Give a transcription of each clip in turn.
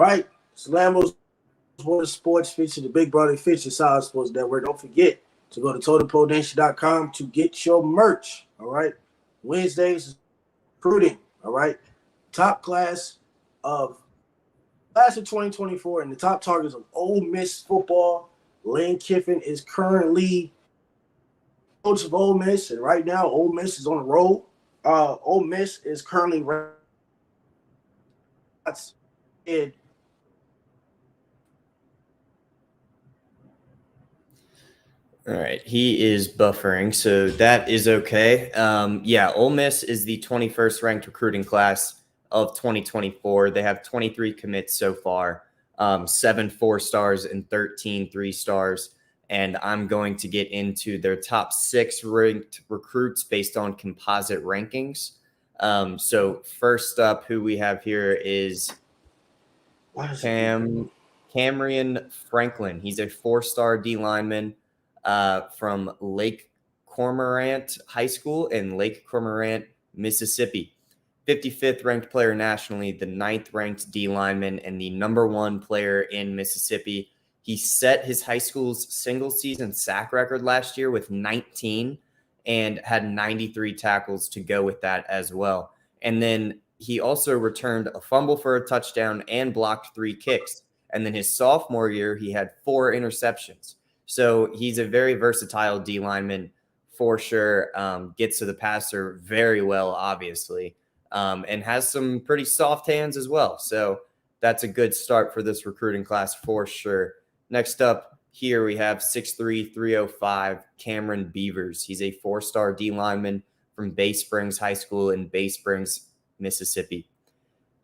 right? It's Lambo Sports featuring the Big Brother Fish and Solid Sports Network. Don't forget to go to TotalPoNation.com to get your merch. All right. Wednesdays is recruiting. All right. Top of class of 2024 and the top targets of Ole Miss football. Lane Kiffin is currently coach of Ole Miss, and right now Ole Miss is on the road. Ole Miss is currently in. All right, he is buffering, so that is okay. Ole Miss is the 21st ranked recruiting class of 2024. They have 23 commits so far, 7 4-stars and 13 3-stars. And I'm going to get into their top 6 ranked recruits based on composite rankings. So first up, who we have here is Camryn Franklin. He's a 4-star D lineman from Lake Cormorant High School in Lake Cormorant, Mississippi. 55th ranked player nationally, the 9th ranked D lineman, and the number 1 player in Mississippi. He set his high school's single season sack record last year with 19 and had 93 tackles to go with that as well. And then he also returned a fumble for a touchdown and blocked 3 kicks. And then his sophomore year, he had 4 interceptions. So he's a very versatile D lineman for sure. Gets to the passer very well, obviously, and has some pretty soft hands as well. So that's a good start for this recruiting class for sure. Next up here, we have 6'3", 305, Cameron Beavers. He's a 4-star D lineman from Bay Springs High School in Bay Springs, Mississippi.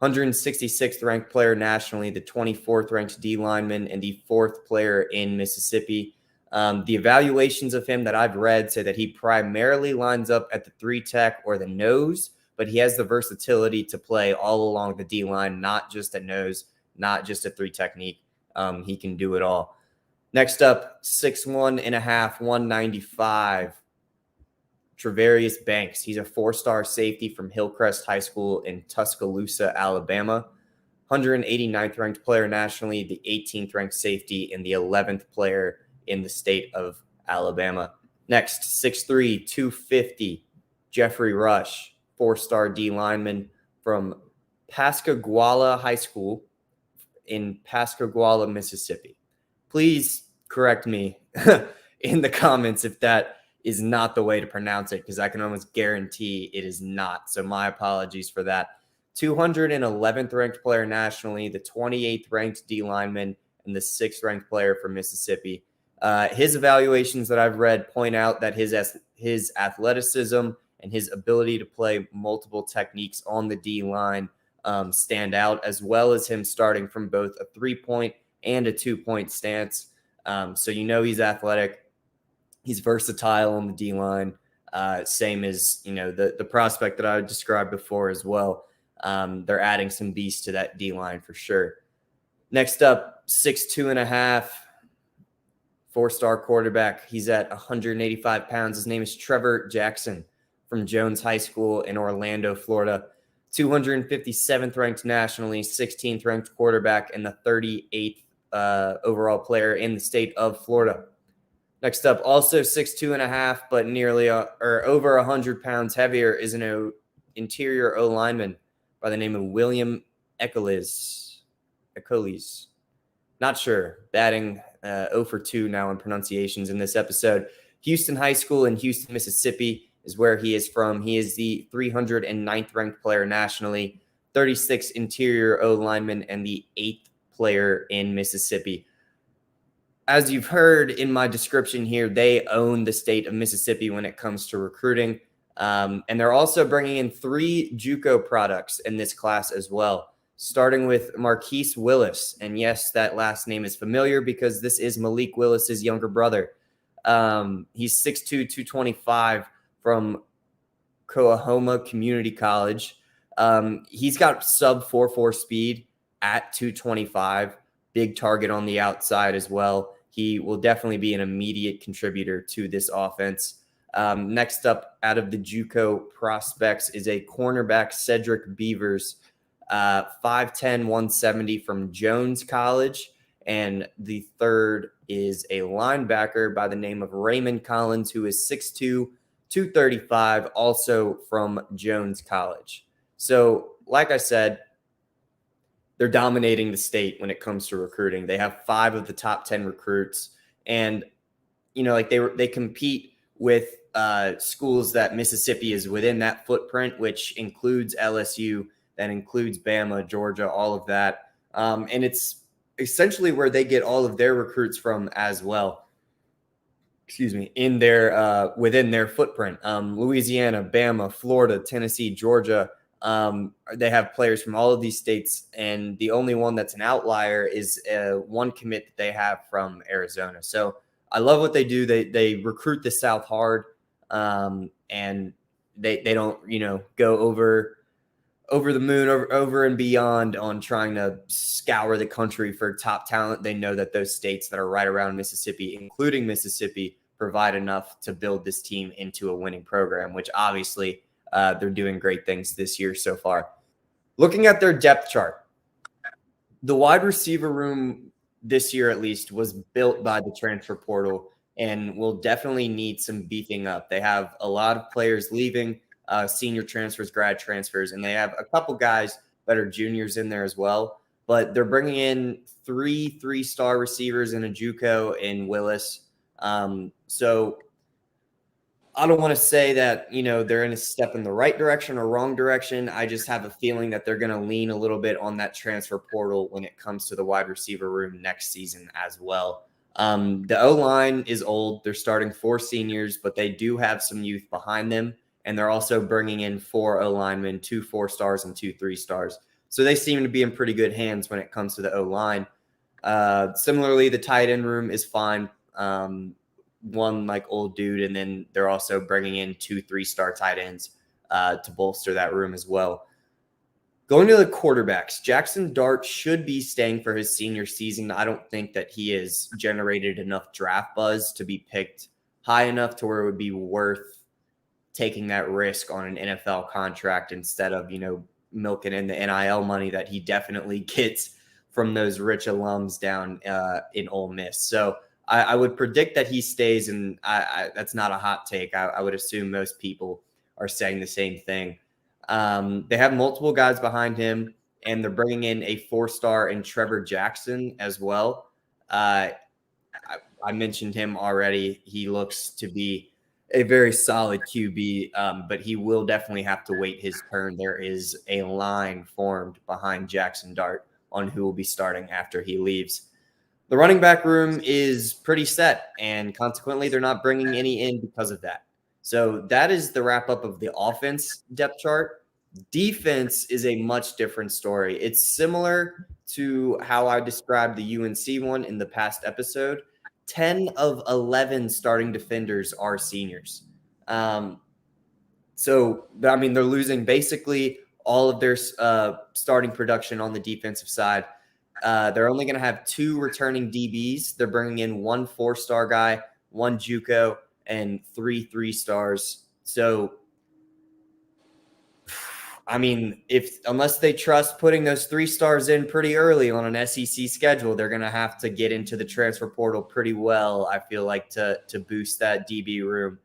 166th ranked player nationally, the 24th ranked D lineman, and the 4th player in Mississippi. The evaluations of him that I've read say that he primarily lines up at the 3 tech or the nose, but he has the versatility to play all along the D line, not just at nose, not just a 3 technique. He can do it all. Next up, 6'1.5", 195, Travarius Banks. He's a 4-star safety from Hillcrest High School in Tuscaloosa, Alabama. 189th ranked player nationally, the 18th ranked safety, and the 11th player in the state of Alabama. Next, 6'3", 250, Jeffrey Rush, 4-star D lineman from Pascagoula High School in Pascagoula, Mississippi. Please correct me in the comments if that is not the way to pronounce it, because I can almost guarantee it is not. So my apologies for that. 211th ranked player nationally, the 28th ranked D lineman, and the 6th ranked player from Mississippi. His evaluations that I've read point out that his athleticism and his ability to play multiple techniques on the D line stand out, as well as him starting from both a 3-point and a 2-point stance. So he's athletic. He's versatile on the D line, same as the prospect that I described before as well. They're adding some beast to that D line for sure. Next up, 6'2.5", 4-star quarterback. He's at 185 pounds. His name is Trevor Jackson from Jones High School in Orlando, Florida. 257th ranked nationally, 16th ranked quarterback, and the 38th overall player in the state of Florida. Next up, also 6'2.5", but nearly over 100 pounds heavier, is an interior O lineman by the name of William Echolis. Not sure. Batting 0 for 2 now in pronunciations in this episode. Houston High School in Houston, Mississippi is where he is from. He is the 309th ranked player nationally, 36th interior O lineman, and the 8th player in Mississippi. As you've heard in my description here, they own the state of Mississippi when it comes to recruiting. And they're also bringing in 3 JUCO products in this class as well, starting with Marquise Willis. And yes, that last name is familiar because this is Malik Willis's younger brother. He's 6'2", 225 from Coahoma Community College. He's got sub 4.4 speed at 225, big target on the outside as well. He will definitely be an immediate contributor to this offense. Next up out of the JUCO prospects is a cornerback, Cedric Beavers. 5'10", 170 from Jones College. And the third is a linebacker by the name of Raymond Collins, who is 6'2", 235, also from Jones College. So, like I said, they're dominating the state when it comes to recruiting. They have 5 of the top 10 recruits, and like they compete with schools that Mississippi is within that footprint, which includes LSU, that includes Bama, Georgia, all of that, and it's essentially where they get all of their recruits from as well. In their within their footprint, Louisiana, Bama, Florida, Tennessee, Georgia. They have players from all of these states, and the only one that's an outlier is one commit that they have from Arizona. So I love what they do. They recruit the South hard, and they don't go over the moon, over and beyond on trying to scour the country for top talent. They know that those states that are right around Mississippi, including Mississippi, provide enough to build this team into a winning program, which obviously they're doing great things this year so far. Looking at their depth chart, the wide receiver room this year at least was built by the transfer portal and will definitely need some beefing up. They have a lot of players leaving, senior transfers, grad transfers, and they have a couple guys that are juniors in there as well. But they're bringing in 3 3-star receivers in a JUCO in Willis. So I don't want to say that, they're in a step in the right direction or wrong direction. I just have a feeling that they're going to lean a little bit on that transfer portal when it comes to the wide receiver room next season as well. The O-line is old. They're starting 4 seniors, but they do have some youth behind them. And they're also bringing in 4 O-linemen, 2 4-stars and 2 3-stars. So they seem to be in pretty good hands when it comes to the O-line. Similarly, the tight end room is fine. One old dude, and then they're also bringing in 2 3-star tight ends to bolster that room as well. Going to the quarterbacks, Jackson Dart should be staying for his senior season. I don't think that he has generated enough draft buzz to be picked high enough to where it would be worth taking that risk on an NFL contract instead of, milking in the NIL money that he definitely gets from those rich alums down in Ole Miss. So I would predict that he stays, and that's not a hot take. I would assume most people are saying the same thing. They have multiple guys behind him, and they're bringing in a 4-star in Trevor Jackson as well. I mentioned him already. He looks to be a very solid QB, but he will definitely have to wait his turn. There is a line formed behind Jackson Dart on who will be starting after he leaves. The running back room is pretty set, and consequently, they're not bringing any in because of that. So that is the wrap-up of the offense depth chart. Defense is a much different story. It's similar to how I described the UNC one in the past episode. 10 of 11 starting defenders are seniors. So, they're losing basically all of their starting production on the defensive side. They're only going to have 2 returning DBs. They're bringing in 1 4-star guy, 1 JUCO, and 3 3-stars. So, unless they trust putting those 3 stars in pretty early on an SEC schedule, they're going to have to get into the transfer portal pretty well, I feel like, to boost that DB room.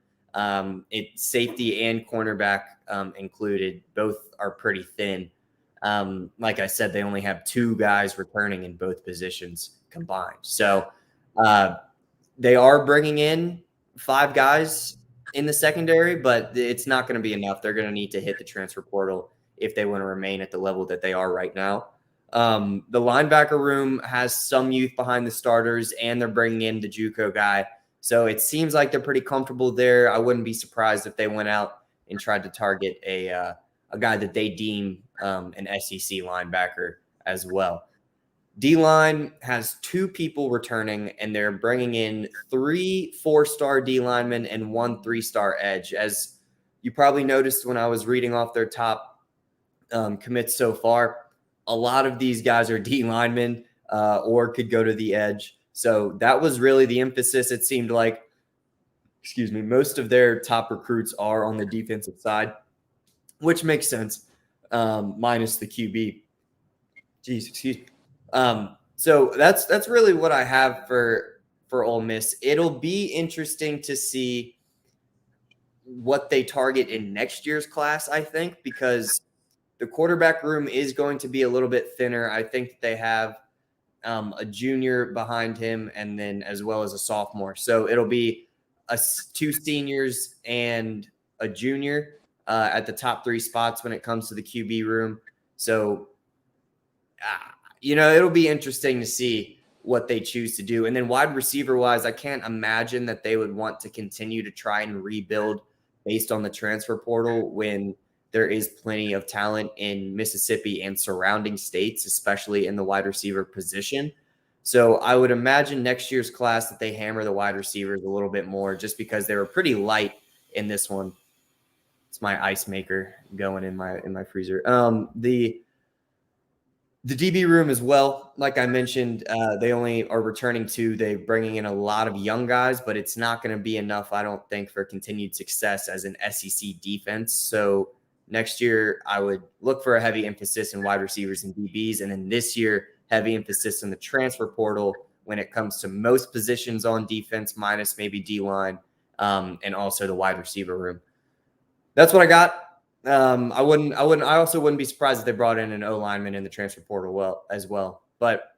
It's safety and cornerback included. Both are pretty thin. Like I said, they only have 2 guys returning in both positions combined. So they are bringing in 5 guys in the secondary, but it's not going to be enough. They're going to need to hit the transfer portal if they want to remain at the level that they are right now. The linebacker room has some youth behind the starters, and they're bringing in the JUCO guy. So it seems like they're pretty comfortable there. I wouldn't be surprised if they went out and tried to target a guy that they deem an SEC linebacker as well. D-line has 2 people returning, and they're bringing in 3 4-star D-linemen and 1 3-star edge. As you probably noticed when I was reading off their top commits so far, a lot of these guys are D-linemen or could go to the edge. So that was really the emphasis. It seemed like, most of their top recruits are on the defensive side, which makes sense, minus the QB. Jeez, excuse me. So that's really what I have for Ole Miss. It'll be interesting to see what they target in next year's class, I think, because the quarterback room is going to be a little bit thinner. I think they have a junior behind him, and then as well as a sophomore. So it'll be two seniors and a junior at the top three spots when it comes to the QB room. So, it'll be interesting to see what they choose to do. And then wide receiver wise, I can't imagine that they would want to continue to try and rebuild based on the transfer portal when there is plenty of talent in Mississippi and surrounding states, especially in the wide receiver position. So I would imagine next year's class that they hammer the wide receivers a little bit more just because they were pretty light in this one. It's my ice maker going in my freezer. The DB room as well, like I mentioned, they only are returning they're bringing in a lot of young guys, but it's not going to be enough, I don't think, for continued success as an SEC defense. So next year, I would look for a heavy emphasis in wide receivers and DBs. And then this year, heavy emphasis in the transfer portal when it comes to most positions on defense, minus maybe D-line, and also the wide receiver room. That's what I got. I also wouldn't be surprised if they brought in an O lineman in the transfer portal as well. But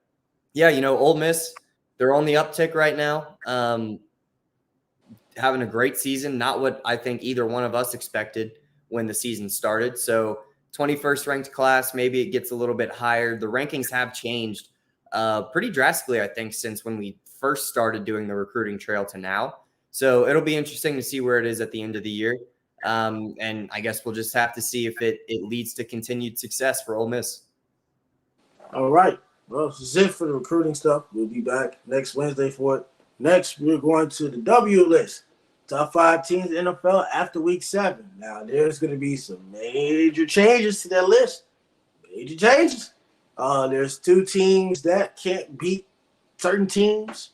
yeah, Ole Miss, they're on the uptick right now. Having a great season, not what I think either one of us expected when the season started. So 21st ranked class, maybe it gets a little bit higher. The rankings have changed pretty drastically, I think, since when we first started doing the recruiting trail to now. So it'll be interesting to see where it is at the end of the year. And I guess we'll just have to see if it leads to continued success for Ole Miss. All right. Well, this is it for the recruiting stuff. We'll be back next Wednesday for it. Next, we're going to the W list. Top 5 teams in the NFL after week 7. Now, there's going to be some major changes to that list. Major changes. There's 2 teams that can't beat certain teams,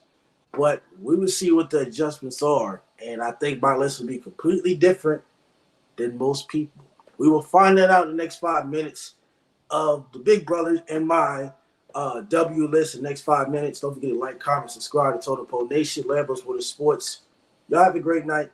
but we will see what the adjustments are. And I think my list will be completely different than most people. We will find that out in the next 5 minutes of the Big Brothers and my W list in the next 5 minutes. Don't forget to like, comment, subscribe to Total Pole Nation, Lambo Sports. Y'all have a great night.